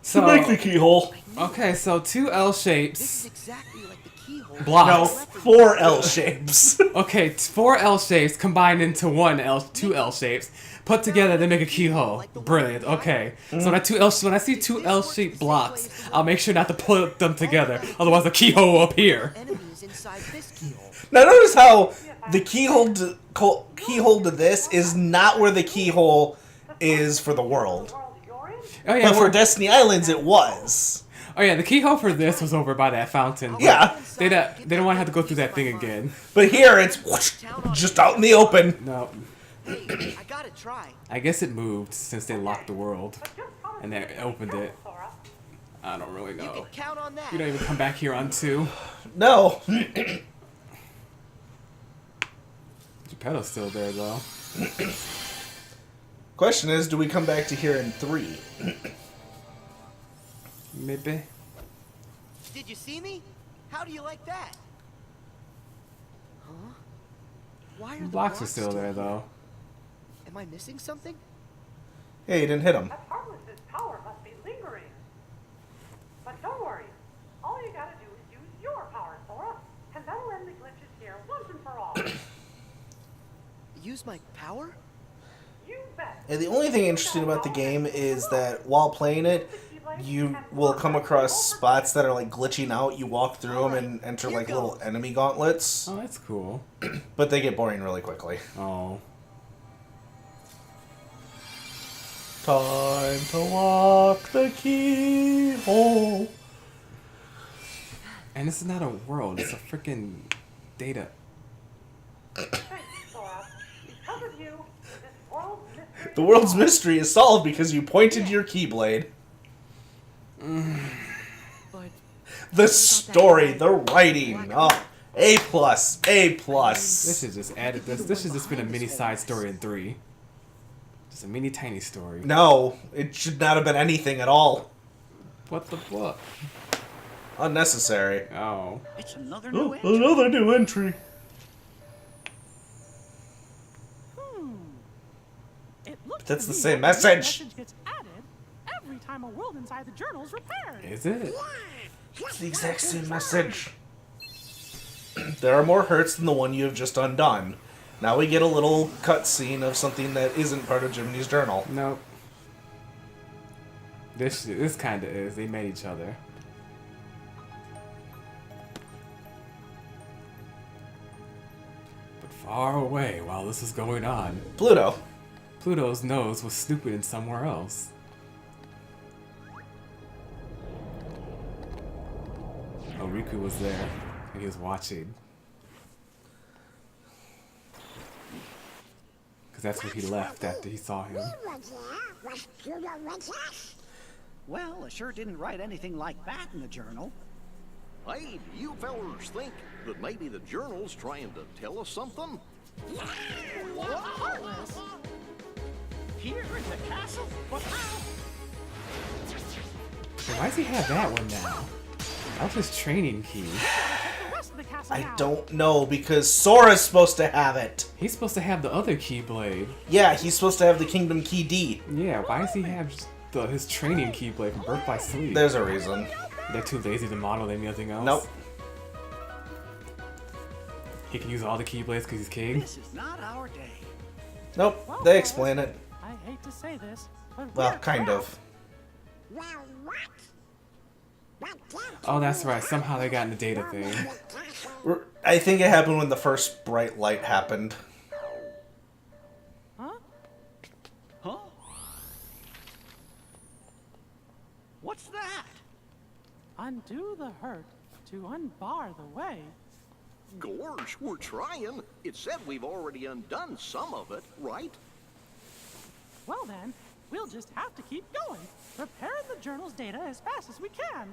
Speaker 1: To make the keyhole.
Speaker 2: Okay, so 2 L
Speaker 7: This is
Speaker 2: shapes.
Speaker 7: exactly like the keyhole.
Speaker 1: No,
Speaker 2: Blocks.
Speaker 1: 4 L shapes.
Speaker 2: Okay, 4 L shapes combined into 2 L shapes. Put together, they make a keyhole. Brilliant. Okay. So when I see 2 L-shaped blocks, I'll make sure not to put them together. Otherwise, the keyhole will appear.
Speaker 7: Enemies inside this keyhole.
Speaker 1: Now notice how the keyhole to this is not where the keyhole is for the world.
Speaker 2: Oh yeah,
Speaker 1: But for Destiny Islands, it was.
Speaker 2: oh yeah, the keyhole for this was over by that fountain. but
Speaker 1: Yeah.
Speaker 2: They don't want to have to go through that thing again.
Speaker 1: But here, it's whoosh, just out in the open.
Speaker 2: No.
Speaker 7: Hey, I gotta try.
Speaker 2: I guess it moved since they locked the world. And they opened it. I don't really
Speaker 7: You can
Speaker 2: know.
Speaker 7: count on that.
Speaker 2: You don't even come back here on 2.
Speaker 1: No.
Speaker 2: Geppetto's still there, though.
Speaker 1: Question is, do we come back to here in 3?
Speaker 2: Maybe.
Speaker 7: Did you see me? How do you like that? Huh? Why are the
Speaker 2: Blocks are still there,
Speaker 7: here?
Speaker 2: though.
Speaker 7: Am I missing something?
Speaker 1: Hey, you didn't hit him.
Speaker 4: That Harmless's power must be lingering. But don't worry. All you gotta do is use your power, Sora, and that'll end the glitches here once and for all.
Speaker 7: Use my power?
Speaker 4: You bet.
Speaker 1: And the only thing interesting about the game is that while playing it, you will come across spots that are like glitching out. You walk through them and enter like little enemy gauntlets,
Speaker 2: Oh, that's cool.
Speaker 1: but they get boring really quickly.
Speaker 2: Oh.
Speaker 1: Time to lock the keyhole.
Speaker 2: And this is not a world, it's a freaking data.
Speaker 4: Thanks, Sora. Because of you, this world's mystery
Speaker 1: The world's mystery is solved because you pointed your keyblade.
Speaker 7: But
Speaker 1: The story, the writing, oh, A+, A+.
Speaker 2: This should just added this. This should just been a mini side story in 3. Just a mini tiny story.
Speaker 1: No, it should not have been anything at all.
Speaker 2: What the fuck?
Speaker 1: Unnecessary.
Speaker 2: Oh.
Speaker 3: It's another new
Speaker 1: Oh,
Speaker 3: entry.
Speaker 1: another new entry.
Speaker 4: It looks
Speaker 1: That's
Speaker 4: to
Speaker 1: the
Speaker 4: me
Speaker 1: same
Speaker 4: like a new
Speaker 1: message.
Speaker 4: gets added every time a world inside the journal's repaired.
Speaker 2: Is it?
Speaker 1: It's the exact same message. There are more hurts than the one you have just undone. Now we get a little cutscene of something that isn't part of Jiminy's journal.
Speaker 2: Nope. This kind of is. They met each other. But far away while this is going on,
Speaker 1: Pluto.
Speaker 2: Pluto's nose was snooping in somewhere else. Oh, Riku was there, and he was watching. Because that's where he left after he saw him.
Speaker 3: Well, I sure didn't write anything like that in the journal.
Speaker 6: Hey, do you fellers think that maybe the journal's trying to tell us something?
Speaker 3: Here in the castle? But how?
Speaker 2: Hey, why does he have that one now? That was his training key.
Speaker 4: The rest of the castle
Speaker 1: I
Speaker 4: now.
Speaker 1: don't know, because Sora's supposed to have it.
Speaker 2: He's supposed to have the other Keyblade.
Speaker 1: Yeah, he's supposed to have the Kingdom Key D.
Speaker 2: Yeah, why does he have just his training Keyblade from Birth by Sleep?
Speaker 1: There's a reason.
Speaker 2: They're too lazy to model anything else?
Speaker 1: Nope.
Speaker 2: He can use all the Keyblades because he's king?
Speaker 3: This is not our day.
Speaker 1: Nope,
Speaker 4: Well,
Speaker 1: they
Speaker 4: fellas,
Speaker 1: explain it.
Speaker 4: I hate to say this, but
Speaker 1: Well,
Speaker 4: we're
Speaker 1: kind
Speaker 4: trapped.
Speaker 1: of.
Speaker 5: Well, what? But don't
Speaker 2: Oh, that's right. Somehow they got in the data thing.
Speaker 1: I think it happened when the first bright light happened.
Speaker 4: Huh?
Speaker 3: Huh? What's that?
Speaker 4: Undo the hurt to unbar the way.
Speaker 6: Gorge, we're trying. It said we've already undone some of it, right?
Speaker 4: Well then, we'll just have to keep going, repairing the journal's data as fast as we can.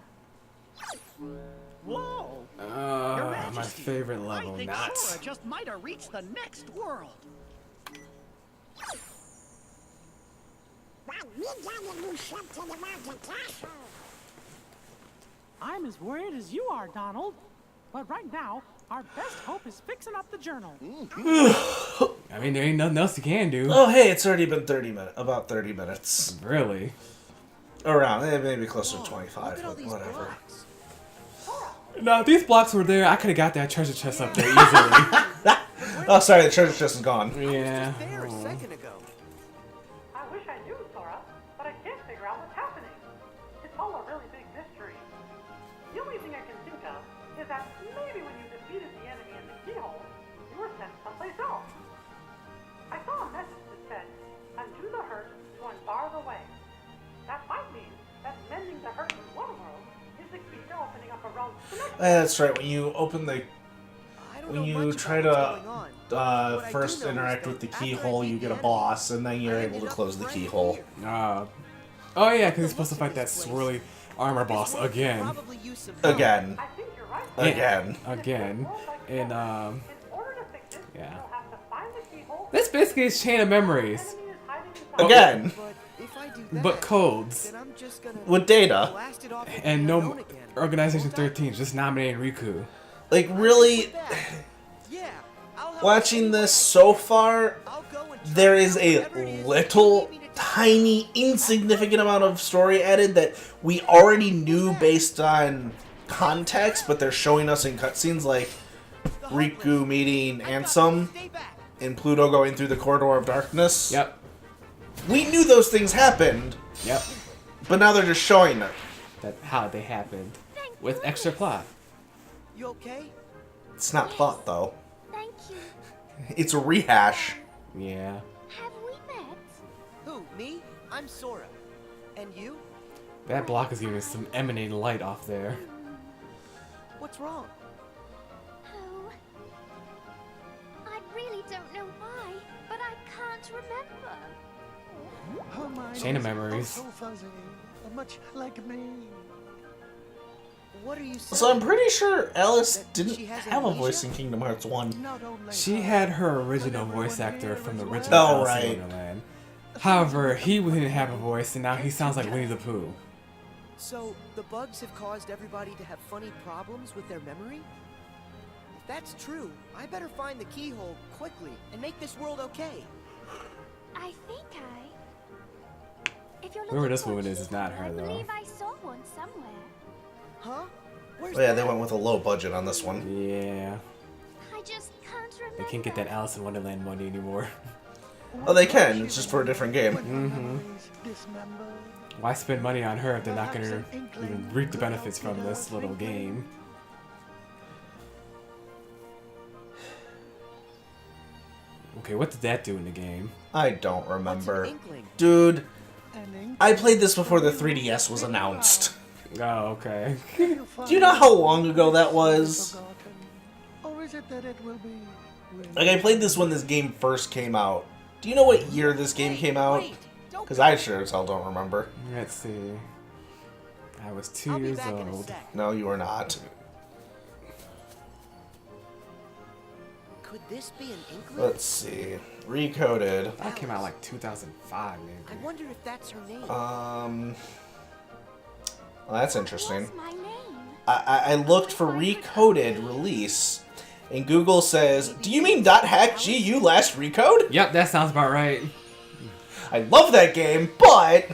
Speaker 3: Whoa! Your
Speaker 2: My
Speaker 3: Majesty,
Speaker 2: favorite level,
Speaker 3: I think
Speaker 2: not.
Speaker 3: Sora just might have reached the next world.
Speaker 5: Well, we gotta do something about the castle.
Speaker 4: I'm as worried as you are, Donald. But right now, our best hope is fixing up the journal.
Speaker 2: I mean, there ain't nothing else you can do.
Speaker 1: Oh, hey, it's already been 30 minutes. About 30 minutes.
Speaker 2: Really?
Speaker 1: Around, maybe closer to
Speaker 7: Look
Speaker 1: 25,
Speaker 7: at all
Speaker 1: but
Speaker 7: these
Speaker 1: whatever.
Speaker 7: blocks.
Speaker 2: No, if these blocks were there, I could have got that treasure chest up there easily.
Speaker 1: Oh, sorry, the treasure chest is gone.
Speaker 2: Yeah.
Speaker 7: Just there a second ago.
Speaker 4: I wish I knew, Sora, but I can't figure out what's happening. It's all a really big mystery. The only thing I can think of is that maybe when you defeated the enemy in the keyhole, you were sent someplace else. I saw a message that said, undo the hurt to unbar the way. That might mean that mending the hurt in one world is the key to opening up a road to the next.
Speaker 1: That's right, when you open the...
Speaker 7: I don't
Speaker 1: When
Speaker 7: know
Speaker 1: you
Speaker 7: much
Speaker 1: try
Speaker 7: about what's
Speaker 1: to
Speaker 7: going on. What I
Speaker 1: first
Speaker 7: do know is
Speaker 1: interact
Speaker 7: that
Speaker 1: with the
Speaker 7: after I
Speaker 1: keyhole,
Speaker 7: beat
Speaker 1: you
Speaker 7: the
Speaker 1: get a
Speaker 7: enemy,
Speaker 1: boss, and then you're
Speaker 7: I
Speaker 1: able
Speaker 7: ended
Speaker 1: to
Speaker 7: up
Speaker 1: close the
Speaker 7: right
Speaker 1: keyhole.
Speaker 7: here.
Speaker 2: Oh yeah, because he's supposed to fight that swirly armor boss
Speaker 7: This world could
Speaker 2: again.
Speaker 7: probably use some help.
Speaker 1: Again.
Speaker 4: I think you're right.
Speaker 1: Again.
Speaker 2: Again. And,
Speaker 4: In order to fix it,
Speaker 2: yeah.
Speaker 4: you'll have to find the keyhole.
Speaker 2: That's basically his chain of memories.
Speaker 4: Enemy is hiding inside.
Speaker 1: Again.
Speaker 7: But if I do that,
Speaker 2: But codes.
Speaker 7: then I'm just gonna
Speaker 1: With data.
Speaker 7: blast it off into
Speaker 2: And
Speaker 7: the
Speaker 2: no
Speaker 7: unknown again.
Speaker 2: Organization
Speaker 7: Won't I?
Speaker 2: 13 just nominating Riku.
Speaker 1: Like, really,
Speaker 7: Yeah, I'll help
Speaker 1: watching
Speaker 7: any way
Speaker 1: this
Speaker 7: I
Speaker 1: so
Speaker 7: can.
Speaker 1: far,
Speaker 7: I'll go and try
Speaker 1: there
Speaker 7: to
Speaker 1: is
Speaker 7: do
Speaker 1: a
Speaker 7: whatever it is you
Speaker 1: little,
Speaker 7: need me to do.
Speaker 1: tiny, insignificant amount of story added that we already knew based on context, but they're showing us in cutscenes, like
Speaker 7: The Heartless.
Speaker 1: Riku meeting
Speaker 7: I got you.
Speaker 1: Ansem
Speaker 7: Stay back.
Speaker 1: and Pluto going through the Corridor of Darkness.
Speaker 2: Yep.
Speaker 1: We knew those things happened,
Speaker 2: Yep.
Speaker 1: but now they're just showing it.
Speaker 2: That how they happened. With extra plot.
Speaker 7: You okay?
Speaker 1: It's not plot, though.
Speaker 5: Thank you.
Speaker 1: It's a rehash.
Speaker 2: Yeah.
Speaker 5: Have we met?
Speaker 7: Who? Me? I'm Sora. And you?
Speaker 2: That block is giving some emanating light off there.
Speaker 7: What's wrong?
Speaker 5: Oh. I really don't know why, but I can't remember.
Speaker 4: Her mind
Speaker 2: Chain of
Speaker 4: is
Speaker 2: memories.
Speaker 4: So fuzzy, much like me.
Speaker 7: What are you saying?
Speaker 1: So I'm pretty sure Alice
Speaker 7: That
Speaker 1: didn't
Speaker 7: she has
Speaker 1: have a
Speaker 7: amnesia?
Speaker 1: voice in Kingdom Hearts 1.
Speaker 4: Not only
Speaker 2: She
Speaker 4: her,
Speaker 2: had her original
Speaker 4: but
Speaker 2: voice
Speaker 4: everyone
Speaker 2: actor
Speaker 4: here
Speaker 2: from the
Speaker 4: as
Speaker 2: original
Speaker 4: well.
Speaker 1: Oh,
Speaker 2: Alice in
Speaker 1: right.
Speaker 2: Wonderland. However, he didn't have a voice, and now he sounds like Winnie the Pooh.
Speaker 7: So, the bugs have caused everybody to have funny problems with their memory? If that's true, I better find the keyhole quickly and make this world okay.
Speaker 5: I think If you're
Speaker 2: Whoever
Speaker 5: looking
Speaker 2: this
Speaker 5: for a
Speaker 2: woman is
Speaker 5: keyhole,
Speaker 2: not her,
Speaker 5: I
Speaker 2: though.
Speaker 5: believe I saw one somewhere.
Speaker 7: Huh? Where's
Speaker 1: Oh, yeah, they
Speaker 7: that?
Speaker 1: went with a low budget on this one.
Speaker 2: Yeah.
Speaker 5: I just can't remember.
Speaker 2: They can't get that Alice in Wonderland money anymore.
Speaker 1: Oh, they can. It's just for a different game.
Speaker 2: Why spend money on her if they're not going to even reap the benefits from this little game? Okay, what did that do in the game?
Speaker 1: I don't
Speaker 7: What's an
Speaker 1: remember.
Speaker 7: inkling?
Speaker 1: Dude, I played this before the 3DS was announced.
Speaker 2: Oh, okay.
Speaker 1: Do you know how long ago that was?
Speaker 4: Or is it that it will be?
Speaker 1: Like, I played this when this game first came out. Do you know what year this game came out?
Speaker 7: Wait, don't
Speaker 1: Because I sure as hell don't remember.
Speaker 2: Let's see. I was 2
Speaker 7: I'll be
Speaker 2: years
Speaker 7: back in a
Speaker 2: old.
Speaker 7: sec.
Speaker 1: No, you are not.
Speaker 7: Could this be an inkling?
Speaker 1: Let's see. Recoded.
Speaker 2: That came out like 2005,
Speaker 7: I
Speaker 2: maybe.
Speaker 7: wonder if that's her name.
Speaker 1: Well, that's interesting.
Speaker 5: What's my name?
Speaker 1: I looked for Recoded release, and Google says, "Do you mean .hack GU last recode?"
Speaker 2: Yep, that sounds about right.
Speaker 1: I love that game, but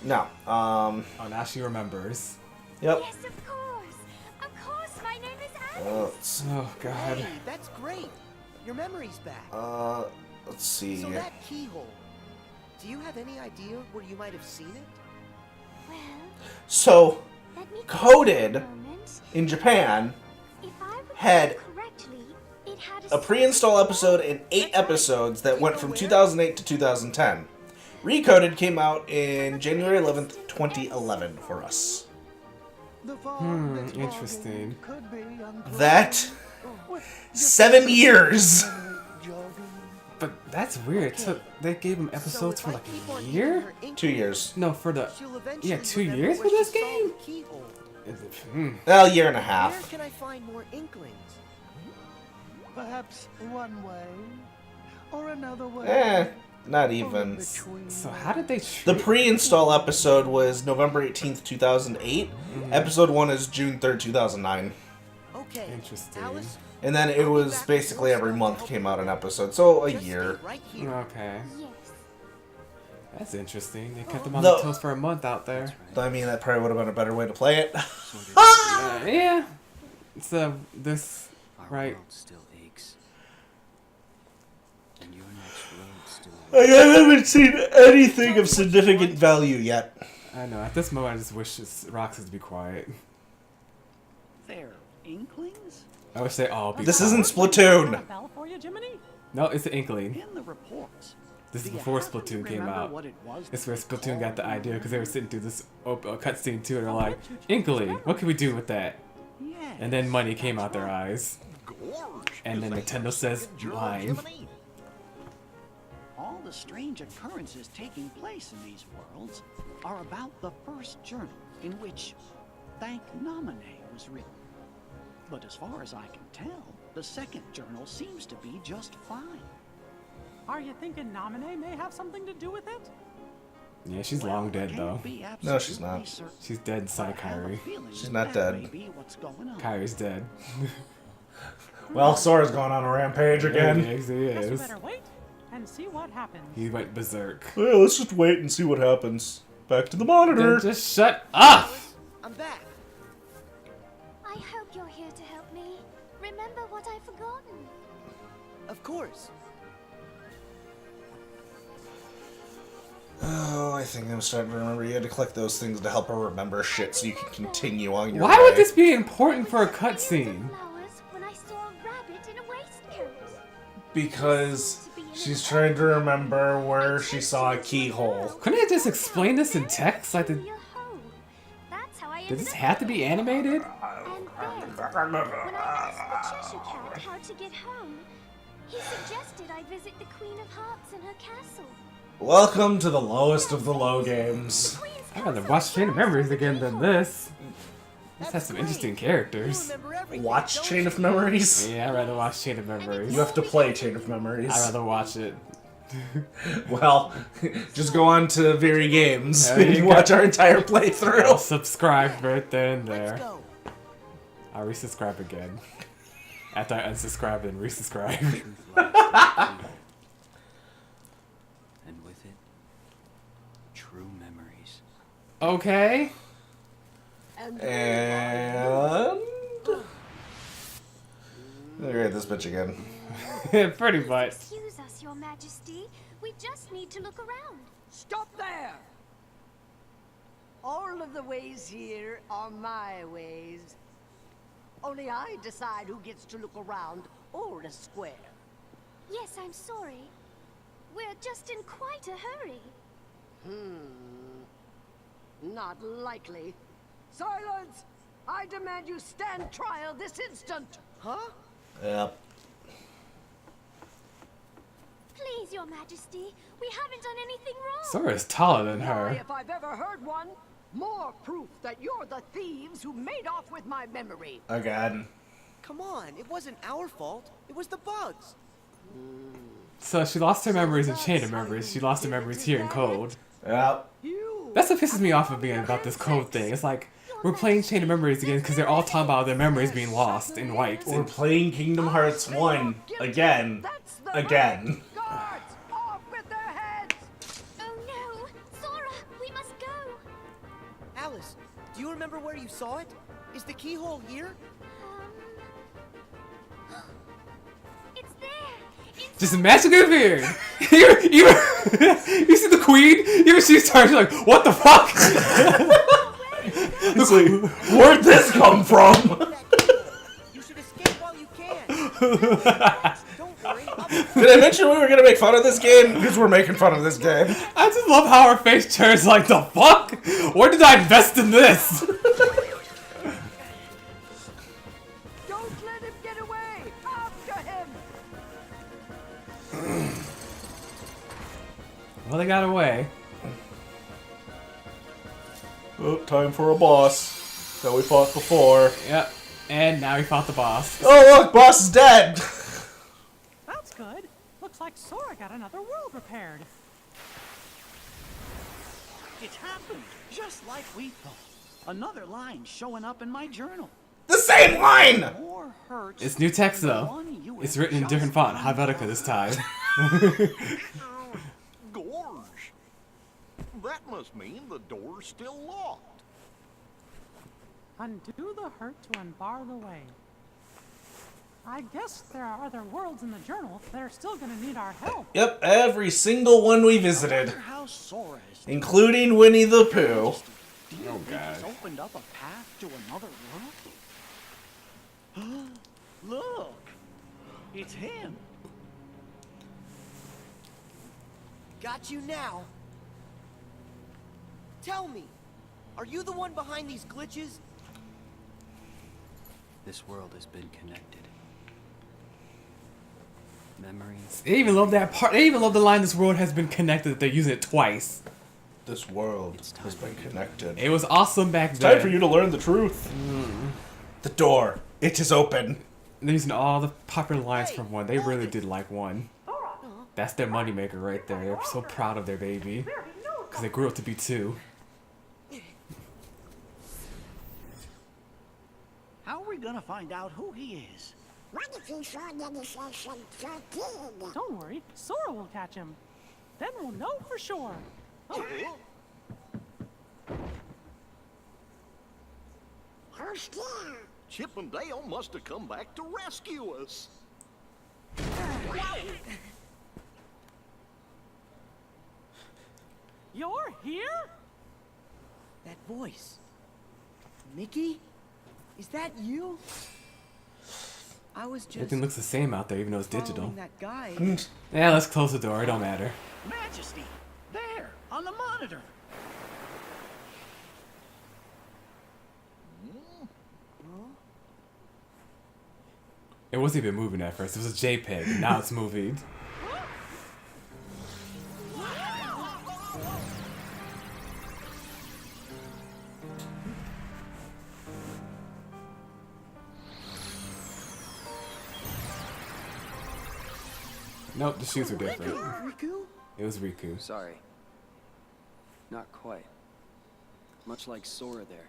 Speaker 1: no.
Speaker 2: Oh, now she remembers.
Speaker 1: Yep.
Speaker 5: Yes, of course. Of course, my name is Alice.
Speaker 1: Let's,
Speaker 2: Oh, God.
Speaker 7: Hey, that's great. Your memory's back.
Speaker 1: let's see.
Speaker 7: So that keyhole, do you have any idea where you might have seen it?
Speaker 5: Well,
Speaker 1: So,
Speaker 5: let me
Speaker 1: Coded
Speaker 5: think a moment.
Speaker 1: in Japan
Speaker 5: If I recall
Speaker 1: had
Speaker 5: correctly, it had
Speaker 1: a pre-install episode and 8 episodes that went from 2008 to 2010. Recoded came out in January 11th, 2011 for us.
Speaker 2: Interesting.
Speaker 1: That 7 years.
Speaker 2: But that's weird. They gave him episodes for like a year?
Speaker 1: 2 years.
Speaker 2: No, for the 2 years for this game. Is it,
Speaker 1: Well, a year and a
Speaker 7: Where
Speaker 1: half.
Speaker 7: can I find more inklings?
Speaker 9: Perhaps one way or another way.
Speaker 1: Not
Speaker 9: or
Speaker 1: even.
Speaker 9: between.
Speaker 2: So how did they
Speaker 1: The
Speaker 2: treat?
Speaker 1: pre-install episode was November 18th, 2008. Episode 1 is June 3rd, 2009.
Speaker 7: Okay.
Speaker 2: Interesting.
Speaker 7: Alice,
Speaker 1: And then it was basically every month came out an episode, so a
Speaker 7: just
Speaker 1: year.
Speaker 7: stay right here.
Speaker 2: Okay,
Speaker 5: Yes.
Speaker 2: that's interesting. They kept them on
Speaker 1: No.
Speaker 2: the toes for a month out there.
Speaker 1: I mean, that probably would have been a better way to play it.
Speaker 2: Yeah. So this
Speaker 8: Our
Speaker 2: right.
Speaker 8: world still aches. And your next road still
Speaker 1: I haven't seen anything of significant value yet.
Speaker 2: I know. At this moment, I just wish Roxas to be quiet.
Speaker 3: They're inklings?
Speaker 2: I wish they all be.
Speaker 1: This
Speaker 2: quiet.
Speaker 1: isn't Splatoon.
Speaker 4: Got a bell for you, Jiminy?
Speaker 2: No, it's an Inkling.
Speaker 3: In the reports.
Speaker 2: This is
Speaker 3: do you
Speaker 2: before
Speaker 3: happen to
Speaker 2: Splatoon came
Speaker 3: remember
Speaker 2: out.
Speaker 3: what it was
Speaker 2: It's where
Speaker 3: they
Speaker 2: Splatoon got the
Speaker 3: called
Speaker 2: idea because they were sitting through this cutscene too, and they're
Speaker 4: Oh,
Speaker 2: like,
Speaker 4: did you choose
Speaker 2: Inkling,
Speaker 4: memory?
Speaker 2: what can we do with that?
Speaker 3: Yes,
Speaker 2: And then money came out their
Speaker 3: right.
Speaker 2: eyes.
Speaker 6: Gorge,
Speaker 2: And then
Speaker 6: is that
Speaker 2: Nintendo
Speaker 6: your
Speaker 2: says,
Speaker 6: second Juror,
Speaker 2: mine.
Speaker 6: Jiminy?
Speaker 3: All the strange occurrences taking place in these worlds are about the first journal in which Thank Nominee was written. But as far as I can tell, the second journal seems to be just fine.
Speaker 4: Are you thinking Nominee may have something to do with it?
Speaker 2: Yeah, she's
Speaker 3: Well,
Speaker 2: long dead
Speaker 3: can't
Speaker 2: though.
Speaker 3: be
Speaker 1: No, she's
Speaker 3: absolutely
Speaker 1: not.
Speaker 3: certain,
Speaker 2: She's dead inside
Speaker 3: but I have a
Speaker 2: Kyrie.
Speaker 3: feeling
Speaker 1: She's
Speaker 3: that
Speaker 1: not
Speaker 3: that
Speaker 1: dead.
Speaker 3: may be what's going on.
Speaker 2: Kyrie's dead.
Speaker 1: Well, Sora's going on a rampage again.
Speaker 2: Yes, he
Speaker 4: Guess we
Speaker 2: is.
Speaker 4: better wait and see what happens.
Speaker 2: He went berserk.
Speaker 1: Well, let's just wait and see what happens. Back to the monitor.
Speaker 2: Then just shut up!
Speaker 7: I'm back.
Speaker 5: I hope you're here to help me. Remember what I've forgotten.
Speaker 7: Of course.
Speaker 1: Oh, I think I'm starting to remember you had to collect those things to help her remember shit so you can continue on your
Speaker 2: Why
Speaker 1: way.
Speaker 2: would this be important for a cutscene?
Speaker 5: Flowers when I saw a rabbit in a waistcoat.
Speaker 1: Because she's trying to remember where she saw a keyhole.
Speaker 2: Couldn't it just explain this in text? Like, did
Speaker 5: That's how I
Speaker 2: this
Speaker 5: ended up
Speaker 2: have to be animated?
Speaker 5: And then, when I asked the Cheshire Cat how to get home, he suggested I visit the Queen of Hearts in her castle.
Speaker 1: Welcome to the lowest of the low games.
Speaker 2: I'd rather watch Chain of Memories again than this. This has some interesting
Speaker 7: You
Speaker 2: characters.
Speaker 7: remember everything,
Speaker 1: Watch
Speaker 7: don't
Speaker 1: Chain
Speaker 7: you?
Speaker 1: of Memories?
Speaker 2: Yeah, I'd rather watch Chain of Memories.
Speaker 1: You have to play Chain of Memories.
Speaker 2: I'd rather watch it.
Speaker 1: Well, just go on to ViriGames
Speaker 2: There you
Speaker 1: and
Speaker 2: go.
Speaker 1: watch our entire
Speaker 2: I'll
Speaker 1: playthrough.
Speaker 2: subscribe right there and
Speaker 7: Let's
Speaker 2: there.
Speaker 7: go.
Speaker 2: I'll resubscribe again. After I unsubscribe and resubscribe.
Speaker 8: truth lies in you. And with it, true memories.
Speaker 2: Okay.
Speaker 1: And... Look at this bitch again.
Speaker 2: Pretty much.
Speaker 5: Excuse us, Your Majesty. We just need to look around.
Speaker 10: Stop there! All of the ways here are my ways. Only I decide who gets to look around or a square.
Speaker 5: Yes, I'm sorry. We're just in quite a hurry.
Speaker 10: Not likely. Silence! I demand you stand trial this instant!
Speaker 7: Huh?
Speaker 1: Yep.
Speaker 5: Please, Your Majesty. We haven't done anything wrong.
Speaker 2: Sora's taller than
Speaker 10: Why,
Speaker 2: her.
Speaker 10: if I've ever heard one, more proof that you're the thieves who made off with my memory.
Speaker 1: Again.
Speaker 7: Come on, it wasn't our fault. It was the bugs.
Speaker 2: So she lost her memories in Chain of Memories. She lost her memories here in Code.
Speaker 1: Yep.
Speaker 10: You
Speaker 2: That's what pisses me off of being about this Code thing. It's like, we're playing Chain of Memories again because they're all talking about their memories being lost and wiped.
Speaker 1: We're
Speaker 2: And
Speaker 1: playing Kingdom Hearts 1 again.
Speaker 10: That's the
Speaker 1: Again.
Speaker 10: Guards, off with their heads!
Speaker 5: Oh no! Sora, we must go.
Speaker 7: Alice, do you remember where you saw it? Is the keyhole here?
Speaker 5: It's there. It's
Speaker 2: just magically appeared. You see the queen? Even she's turned, she's like, what the fuck?
Speaker 1: It's like, where'd this come from?
Speaker 7: You should escape while you can. Don't worry, I'll be
Speaker 1: Did I mention we were gonna make fun of this game? Because we're making fun of this game.
Speaker 2: I just love how her face turns like, the fuck? Where did I invest in this? Well, they got away.
Speaker 1: Oh, time for a boss that we fought before.
Speaker 2: Yep. And now we fought the boss.
Speaker 1: Oh, look, boss is dead.
Speaker 4: That's good. Looks like Sora got another world repaired.
Speaker 3: It happened, just like we thought. Another line showing up in my journal.
Speaker 1: The same line.
Speaker 3: More hurts
Speaker 2: It's new text
Speaker 3: than the
Speaker 2: though.
Speaker 3: one you
Speaker 2: It's
Speaker 3: have
Speaker 2: written in
Speaker 3: just
Speaker 2: different font,
Speaker 3: found.
Speaker 2: Helvetica this time.
Speaker 6: Gorge. That must mean the door's still locked.
Speaker 4: Undo the hurt to unbar the way. I guess there are other worlds in the journal that are still gonna need our help.
Speaker 1: Yep, every single one we visited,
Speaker 3: Wonder how Sora is doing.
Speaker 1: including Winnie the Pooh.
Speaker 3: Do you think he's opened up a path to another world? Look, it's him.
Speaker 7: Got you now. Tell me, are you the one behind these glitches?
Speaker 8: This world has been connected. Memories.
Speaker 2: They even love that part. They even love the line, "This world has been connected." That they're using it twice.
Speaker 1: This world has been connected.
Speaker 2: It was awesome back
Speaker 1: It's
Speaker 2: then.
Speaker 1: time for you to learn the truth. The door, it is open.
Speaker 2: They're using all the popular lines from one. They really did like one. That's their moneymaker right there. They're so proud of their baby. Because they grew up to be two.
Speaker 3: How are we gonna find out who he is?
Speaker 5: What if you saw the session 13?
Speaker 4: Don't worry, Sora will catch him. Then we'll know for sure. Oh,
Speaker 5: Who's there?
Speaker 6: Chip and Dale must have come back to rescue us.
Speaker 4: you're here?
Speaker 7: That voice. Mickey? Is that you? I was just
Speaker 2: Everything looks the same out there, even though it's
Speaker 7: following
Speaker 2: digital.
Speaker 7: that guy.
Speaker 2: Yeah, let's close the door. It don't matter.
Speaker 3: Majesty, there, on the monitor.
Speaker 2: It wasn't even moving at first. It was a JPEG, and now it's moving. Nope, the shoes were different.
Speaker 7: Riku?
Speaker 2: It was Riku.
Speaker 8: Sorry. Not quite. Much like Sora there.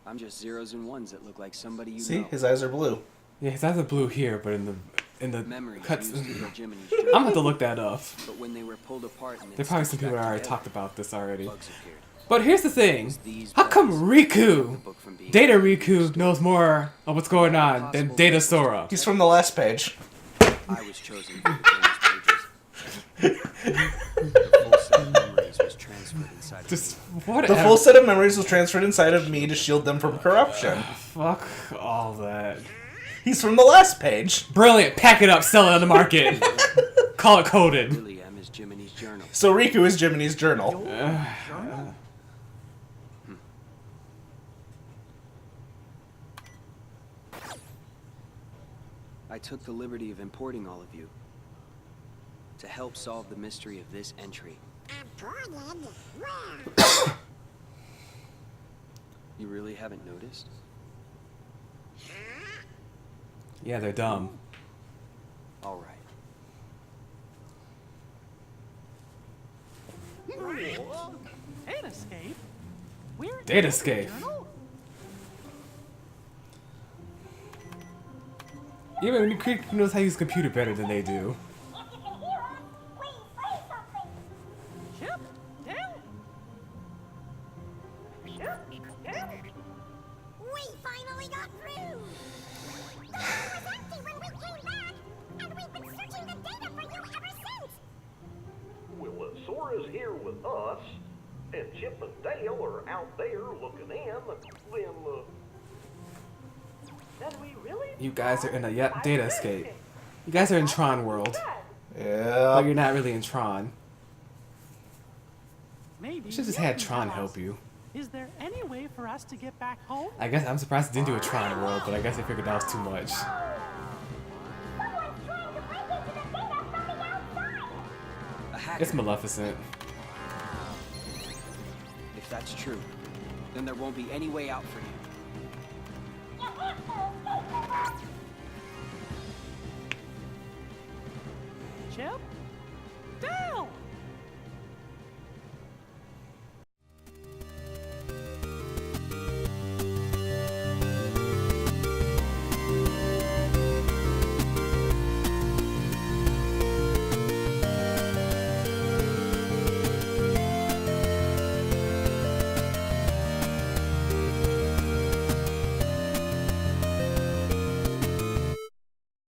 Speaker 8: I'm just zeros and ones that look like somebody you
Speaker 1: See,
Speaker 8: know.
Speaker 1: his eyes are blue.
Speaker 2: Yeah, his eyes are blue here, but in the
Speaker 8: Memories
Speaker 2: cuts,
Speaker 8: used to heal Jiminy's
Speaker 2: I'm
Speaker 8: journey,
Speaker 2: gonna have to look that up.
Speaker 8: but when they were pulled apart and then
Speaker 2: There probably some
Speaker 8: stitched
Speaker 2: people that
Speaker 8: back
Speaker 2: already
Speaker 8: together,
Speaker 2: talked about this already.
Speaker 8: bugs appeared.
Speaker 2: But here's the thing.
Speaker 8: These
Speaker 2: How come
Speaker 8: bugs
Speaker 2: Riku,
Speaker 8: kept the book from being
Speaker 2: Data Riku, knows more of what's going on than Data Sora?
Speaker 1: He's from the last page.
Speaker 8: I was chosen for the famous pages. The full set of memories was transferred inside of
Speaker 2: Just
Speaker 8: me.
Speaker 2: whatever.
Speaker 1: The full set of memories was transferred inside of me to shield them from corruption.
Speaker 2: Fuck all that.
Speaker 1: He's from the last page.
Speaker 2: Brilliant. Pack it up. Sell it on the market. Call it coded.
Speaker 8: Really am is Jiminy's journal.
Speaker 1: So Riku is Jiminy's journal.
Speaker 8: I took the liberty of importing all of you to help solve the mystery of this entry.
Speaker 5: Imported? Where?
Speaker 8: You really haven't noticed?
Speaker 2: Yeah, they're dumb.
Speaker 8: All right.
Speaker 4: Datascape? We're in
Speaker 2: Datascape.
Speaker 4: the journal?
Speaker 2: Even Riku knows how to use a computer better than they do.
Speaker 4: Chip? Dale?
Speaker 5: We finally got through! The room was empty when we came back, and we've been searching the data for you ever since!
Speaker 6: Well, Sora's here with us, and Chip and Dale are out there looking in,
Speaker 4: Then we really
Speaker 2: You guys are in a data escape. You guys are in Tron world, but
Speaker 1: Yeah.
Speaker 2: you're not really in Tron.
Speaker 4: maybe
Speaker 2: You should just
Speaker 4: you
Speaker 2: had
Speaker 4: can
Speaker 2: Tron
Speaker 4: tell
Speaker 2: help
Speaker 4: us.
Speaker 2: you.
Speaker 4: Is there any way for us to get back home?
Speaker 2: I guess I'm surprised it didn't do a Tron world, but I guess they figured that was too much.
Speaker 5: Someone's trying to break into the data from the outside!
Speaker 8: A hacker.
Speaker 2: It's Maleficent.
Speaker 8: If that's true, then there won't be any way out for you.
Speaker 4: Chip? Dale!